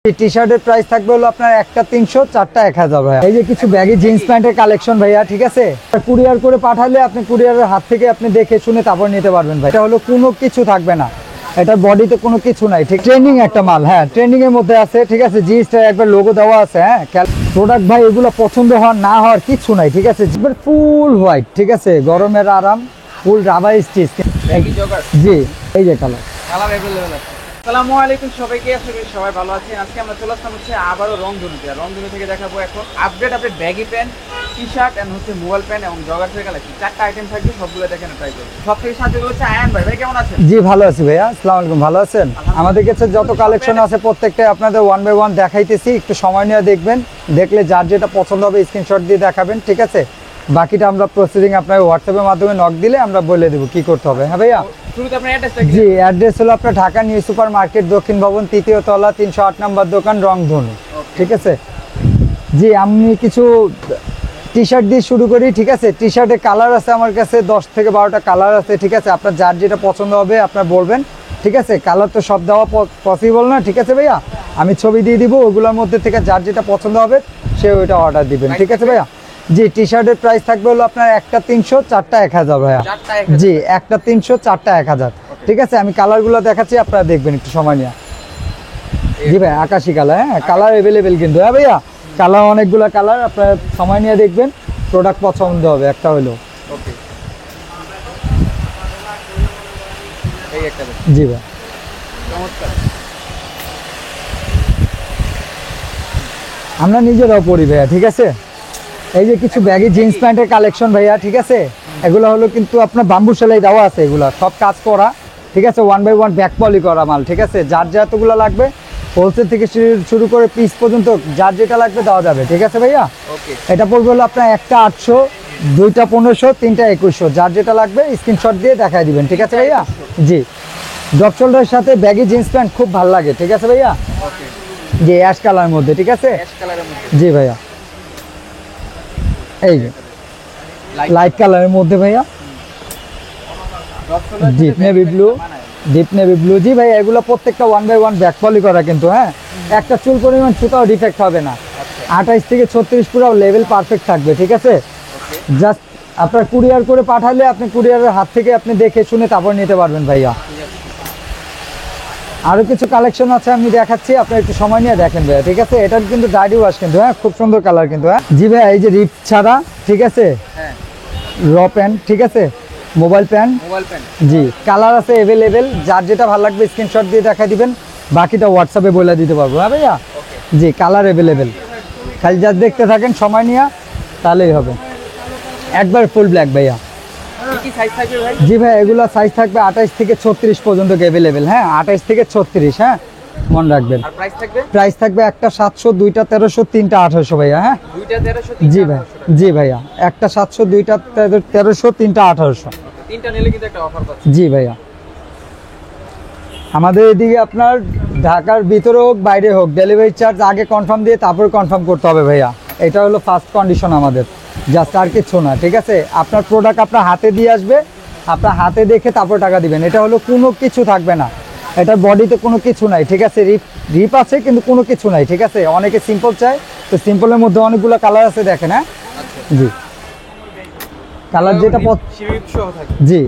টি শার্টের প্রাইস থাকবে হলো আপনার একটা 300, চারটা 1000 ভাইয়া। এই যে কিছু ব্যাগি জিন্স প্যান্টের কালেকশন ভাইয়া, ঠিক আছে। কুরিয়ার করে পাঠালে আপনি কুরিয়ারের হাত থেকে আপনি দেখে শুনে তারপর নিতে পারবেন ভাই। এটা হলো কোনো কিছু থাকবে না, এটার বডিতে কোনো কিছু নাই, ঠিক। ট্রেন্ডিং একটা মাল, হ্যাঁ ট্রেন্ডিং এর মধ্যে আছে, ঠিক আছে। জিন্সটা একবার লোগো দেওয়া আছে, হ্যাঁ। প্রোডাক্ট ভাই এগুলো পছন্দ হওয়ার না হওয়ার কিছু নাই, ঠিক আছে। ফুল হোয়াইট, ঠিক আছে, গরমের আরাম, ফুল রাবার স্টিচ। জি, এই যে কালার অ্যাভেলেবল আছে। আসসালামু আলাইকুম সবাইকে, আশা করি সবাই ভালো আছেন। আজকে আমরা চলে আসলাম হচ্ছে আবারও রংধনুতে। রংধনু থেকে দেখাবো এখন update baggy pant, T shirt and হচ্ছে মোবাইল প্যান্ট এবং জগার থেকে কালেকশন। চারটা আইটেম থাকবে, সবগুলো দেখেন ট্রাই করুন। সব থেকে সাথে হচ্ছে আয়ান ভাই। ভাই কেমন আছেন? জি ভালো আছি ভাইয়া, আসসালামু আলাইকুম। ভালো আছেন? আমাদের কাছে যত কালেকশন আছে প্রত্যেকটা আপনাদের 1 বাই 1 দেখাইতেছি, একটু সময় নিয়ে দেখবেন। দেখলে যার যেটা পছন্দ হবে স্ক্রিনশট দিয়ে দেখাবেন, ঠিক আছে। বাকিটা আমরা প্রসিডিং আপনার হোয়াটসঅ্যাপের মাধ্যমে নক দিলে আমরা বলে দেবো কি করতে হবে। হ্যাঁ ভাইয়া, শুরুতে আপনার অ্যাড্রেসটা কি? জি, অ্যাড্রেস হলো আপনার ঢাকা নিউ সুপার মার্কেট, দক্ষিণ ভবন, 3য় তলা, 308 নম্বর দোকান, রংধনু, ঠিক আছে। জি, আমি কিছু টি শার্ট দিয়ে শুরু করি, ঠিক আছে। টি শার্টের কালার আছে আমার কাছে 10 থেকে 12টা কালার আছে, ঠিক আছে। আপনার যার যেটা পছন্দ হবে আপনার বলবেন, ঠিক আছে। কালার তো সব দেওয়া পসিবল না, ঠিক আছে ভাইয়া। আমি ছবি দিয়ে দিব, ওগুলোর মধ্যে থেকে যার যেটা পছন্দ হবে সে ওইটা অর্ডার দিবেন, ঠিক আছে ভাইয়া। জি, টি শার্টের প্রাইস থাকবে হলো আপনার একটা 300, চারটা 1000 ভাইয়া। জি, একটা 300, চারটা 1000, ঠিক আছে। আমি কালারগুলো দেখাচ্ছি, আপনারা দেখবেন একটু সময় নিয়ে। জি ভাই, আকাশি কালার, হ্যাঁ কালার অ্যাভেলেবেল কিন্তু, হ্যাঁ ভাইয়া। কালার অনেকগুলো কালার, আপনার সময় নিয়ে দেখবেন, প্রোডাক্ট পছন্দ হবে একটা হলো। ওকে, এই একটা জি ভাই, চমৎকার। আমরা নিজেরাও পরি ভাইয়া, ঠিক আছে। এই যে কিছু ব্যাগি জিন্স প্যান্টের কালেকশন ভাইয়া, ঠিক আছে। এগুলো হলো কিন্তু আপনার বাম্বু সেলাই দেওয়া আছে, এগুলো সব কাজ করা, ঠিক আছে। 1 বাই 1 ব্যাক পলি করা মাল, ঠিক আছে। যার যতগুলো লাগবে হোলসেল থেকে শুরু করে পিস পর্যন্ত যার যেটা লাগবে দেওয়া যাবে, ঠিক আছে ভাইয়া। ওকে, এটা পড়বে হলো আপনার একটা 800, দুইটা 1500, তিনটা 2100, যার যেটা লাগবে স্ক্রিনশট দিয়ে দেখাই দিবেন, ঠিক আছে ভাইয়া। জি, ড্রপ শোল্ডারের সাথে ব্যাগি জিন্স প্যান্ট খুব ভালো লাগে, ঠিক আছে ভাইয়া। ওকে, জি, অ্যাশ কালারের মধ্যে, ঠিক আছে। অ্যাশ কালারের মধ্যে, জি ভাইয়া, এই যে লাইট কালারের মধ্যে ভাইয়া, deep navy blue, deep navy blue. জি ভাই, এগুলো প্রত্যেকটা 1 বাই 1 ব্যাক পলি করা কিন্তু, হ্যাঁ। একটা চুল পরিমাণ সুতাও ডিফেক্ট হবে না। 28 থেকে 36 পুরো লেভেল পারফেক্ট থাকবে, ঠিক আছে। জাস্ট আপনার কুরিয়ার করে পাঠালে আপনি কুরিয়ারের হাত থেকে আপনি দেখে শুনে তারপর নিতে পারবেন ভাইয়া। আরো কিছু কালেকশন আছে আমি দেখাচ্ছি, আপনি একটু সময় নিয়ে দেখেন ভাইয়া, ঠিক আছে। এটার কিন্তু ডাইরি ওয়াশ কিন্তু, হ্যাঁ খুব সুন্দর কালার কিন্তু, হ্যাঁ। জি ভাইয়া, এই যে রিপ ছাড়া, ঠিক আছে, হ্যাঁ র প্যান্ট, ঠিক আছে, মোবাইল প্যান্ট। মোবাইল প্যান্ট, জি, কালার আছে অ্যাভেলেবেল, যার যেটা ভালো লাগবে স্ক্রিনশট দিয়ে দেখা দিবেন, বাকিটা হোয়াটসঅ্যাপে বলে দিতে পারবো, হ্যাঁ ভাইয়া। জি, কালার অ্যাভেলেবেল, খালি যা দেখতে থাকেন সময় নিয়ে, তাহলেই হবে। একবার ফুল ব্ল্যাক ভাইয়া। কি সাইজ থাকবে ভাই? জি ভাই, এগুলো সাইজ থাকবে 28 থেকে 36 পর্যন্ত অ্যাভেলেবেল, হ্যাঁ 28 থেকে 36, হ্যাঁ মনে রাখবেন। আর প্রাইস থাকবে? প্রাইস থাকবে একটা 700, দুইটা 1300, তিনটা 1800 ভাইয়া, হ্যাঁ। দুইটা 1300, জি ভাই, জি ভাইয়া, একটা 700, দুইটা 1300, তিনটা 1800। তিনটা নিলে কিন্তু একটা অফার পাচ্ছেন। জি ভাইয়া, আমাদের এদিকে আপনার ঢাকার ভিতরে হোক বাইরে হোক ডেলিভারি চার্জ আগে কনফার্ম দিয়ে তারপর কনফার্ম করতে হবে ভাইয়া। এটা হলো ফার্স্ট কন্ডিশন আমাদের, জাস্ট আর কিছু না, ঠিক আছে। আপনার প্রোডাক্ট আপনার হাতে দিয়ে আসবে, আপনার হাতে দেখে তারপর টাকা দিবেন। এটা হলো কোনো কিছু থাকবে না, এটার বডিতে কোনো কিছু নাই, ঠিক আছে। রিপ আছে কিন্তু কোনো কিছু নাই, ঠিক আছে। অনেকে সিম্পল চায়, তো সিম্পলের মধ্যে অনেকগুলো কালার আছে, দেখেন, হ্যাঁ। জি, কালার যেটা শিপ সহ থাকবে। জি,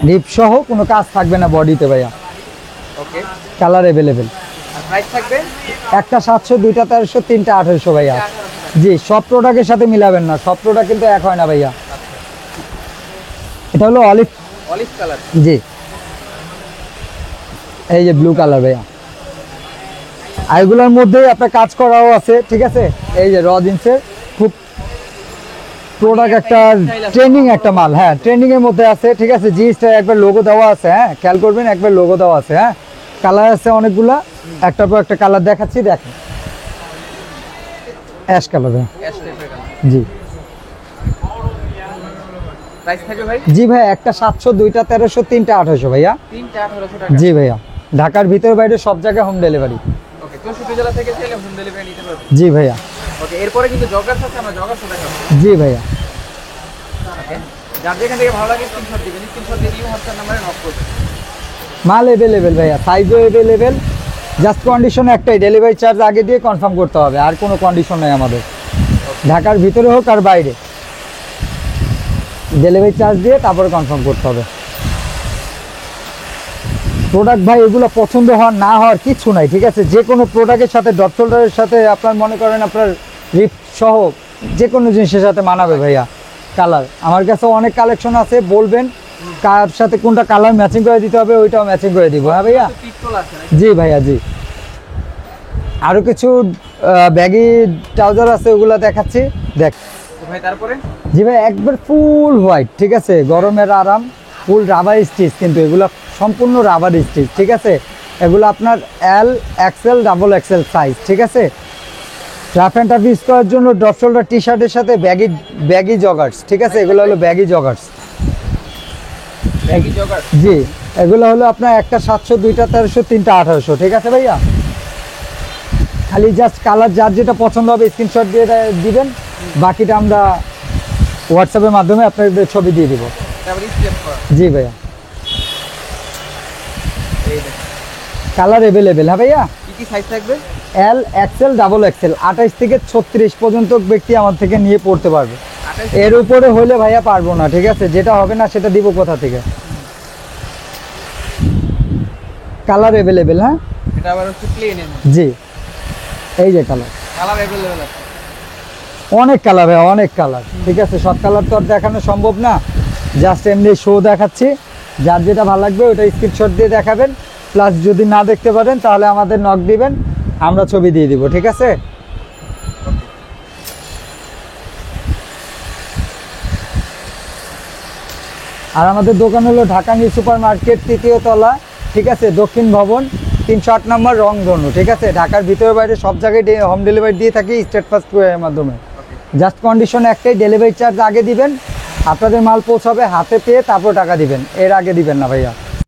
রিপ সহ কোনো কাজ থাকবে না বডিতে ভাইয়া। ওকে, কালার অ্যাভেলেবেল। আর প্রাইস থাকবে? একটা 700, দুইটা 1300, তিনটা 1800 ভাইয়া। জি, সব প্রোডাক্টের সাথে মিলাবেন না, সব প্রোডাক্ট কিন্তু এক হয় না ভাইয়া। এটা হলো অলিভ কালার। জি, এই যে ব্লু কালার ভাইয়া। আর এগুলোর মধ্যেই আপনার কাজ করাও আছে, ঠিক আছে। এই যে র জিন্সের খুব প্রোডাক্ট একটা ট্রেন্ডিং একটা মাল, হ্যাঁ ট্রেন্ডিং এর মধ্যে আছে, ঠিক আছে। জিন্সটা একবার লোগো দেওয়া আছে, হ্যাঁ খেয়াল করবেন, একবার লোগো দেওয়া আছে, হ্যাঁ। কালার আছে অনেকগুলা, একটার পর একটা কালার দেখাচ্ছি, দেখেন। অ্যাশ কালার, অ্যাশ টাইপের কালার। জি, প্রাইস থাকবে ভাই? জি ভাই, একটা 700, দুইটা 1300, তিনটা 1800 ভাইয়া। তিনটা 1800 টাকা। জি ভাইয়া, ঢাকার ভিতর বাইরে সব জায়গায় হোম ডেলিভারি। ওকে, 64 জেলা থেকে চাইলে হোম ডেলিভারি নিতে পারবেন। জি ভাইয়া। ওকে, এরপরে কিন্তু জগার্স আছে, আমরা জগার্স দেখাবো। জি ভাইয়া, ওকে, যার যেখান থেকে ভালো লাগে স্ক্রিনশট দিবেন, স্ক্রিনশট দিয়ে হোয়াটসঅ্যাপ নম্বরে নক করবেন। মাল অ্যাভেলেবেল ভাইয়া, সাইজও অ্যাভেলেবেল, জাস্ট কন্ডিশন একটাই, ডেলিভারি চার্জ আগে দিয়ে কনফার্ম করতে হবে, আর কোনো কন্ডিশন নেই আমাদের। ঢাকার ভিতরে হোক আর বাইরে, ডেলিভারি চার্জ দিয়ে তারপরে কনফার্ম করতে হবে। প্রোডাক্ট ভাই এগুলো পছন্দ হওয়ার না হওয়ার কিছু নাই, ঠিক আছে? যে কোনো প্রোডাক্টের সাথে, ডট শোল্ডারের সাথে আপনার মনে করেন আপনার রিপ সহ যে কোনো জিনিসের সাথে মানাবে ভাইয়া। কালার আমার কাছে অনেক কালেকশন আছে, বলবেন কার সাথে কোনটা কালার ম্যাচিং করে দিতে হবে, ওইটাও ম্যাচিং করে দিব। হ্যাঁ ভাইয়া, পিস্তল আছে নাকি? জি ভাইয়া জি। আরও কিছু ব্যাগি ট্রাউজার আছে, ওগুলো দেখাচ্ছি দেখ। তো ভাই তারপরে জি ভাই, একবার ফুল হোয়াইট, ঠিক আছে? গরমের আরাম, ফুল রাবার স্টিচ, কিন্তু এগুলো সম্পূর্ণ রাবার স্টিচ, ঠিক আছে? এগুলো আপনার L XL double XL size, ঠিক আছে? রাফ অ্যান্ড টাফ ইউজ করার জন্য ড্রপ শোল্ডার টি শার্টের সাথে ব্যাগি জগার্স, ঠিক আছে? এগুলো হলো ব্যাগি জগার্স। Baggy jogger. জি, এগুলো হলো আপনার একটা 700, দুইটা 1300, তিনটা 1800, ঠিক আছে ভাইয়া? খালি জাস্ট কালার যার যেটা পছন্দ হবে স্ক্রিনশট দিয়ে দিবেন, বাকিটা আমরা হোয়াটসঅ্যাপের মাধ্যমে আপনাদের ছবি দিয়ে দিব। তারপরে স্টেপ করা। জি ভাইয়া, এই দেখেন কালার অ্যাভেলেবেল। হ্যাঁ ভাইয়া, কি কি সাইজ থাকবে? এল এক্সেল ডাবল এক্সেল 28 থেকে 36 পর্যন্ত ব্যক্তি আমার থেকে নিয়ে পড়তে পারবে। 28 এর উপরে হলে ভাইয়া পারবো না, ঠিক আছে? যেটা হবে না সেটা দিব কোথা থেকে। Colour available. হ্যাঁ এটা আবার হচ্ছে প্লেনের মধ্যে। জি, এই যে কালার, কালার अवेलेबल আছে। অনেক কালার ভাই, অনেক কালার, ঠিক আছে? সব কালার তো আর দেখানো সম্ভব না, জাস্ট এমনি শো দেখাচ্ছি। যার যেটা ভালো লাগবে ওটা স্ক্রিনশট দিয়ে দেখাবেন, প্লাস যদি না দেখতে পারেন তাহলে আমাদের নক দিবেন, আমরা ছবি দিয়ে দিব, ঠিক আছে? আর আমাদের দোকান হলো ঢাকা নিউ সুপার মার্কেট, 3য় তলা, ঠিক আছে? দক্ষিণ ভবন, 308 নম্বর, রংধনু, ঠিক আছে? ঢাকার ভিতরে বাইরে সব জায়গায় হোম ডেলিভারি দিয়ে থাকি স্টেট ফাস্ট কুরিয়ারের মাধ্যমে। জাস্ট কন্ডিশন একটাই, ডেলিভারি চার্জ আগে দিবেন, আপনাদের মাল পৌঁছাবে হাতে পেয়ে তারপর টাকা দিবেন, এর আগে দিবেন না ভাইয়া।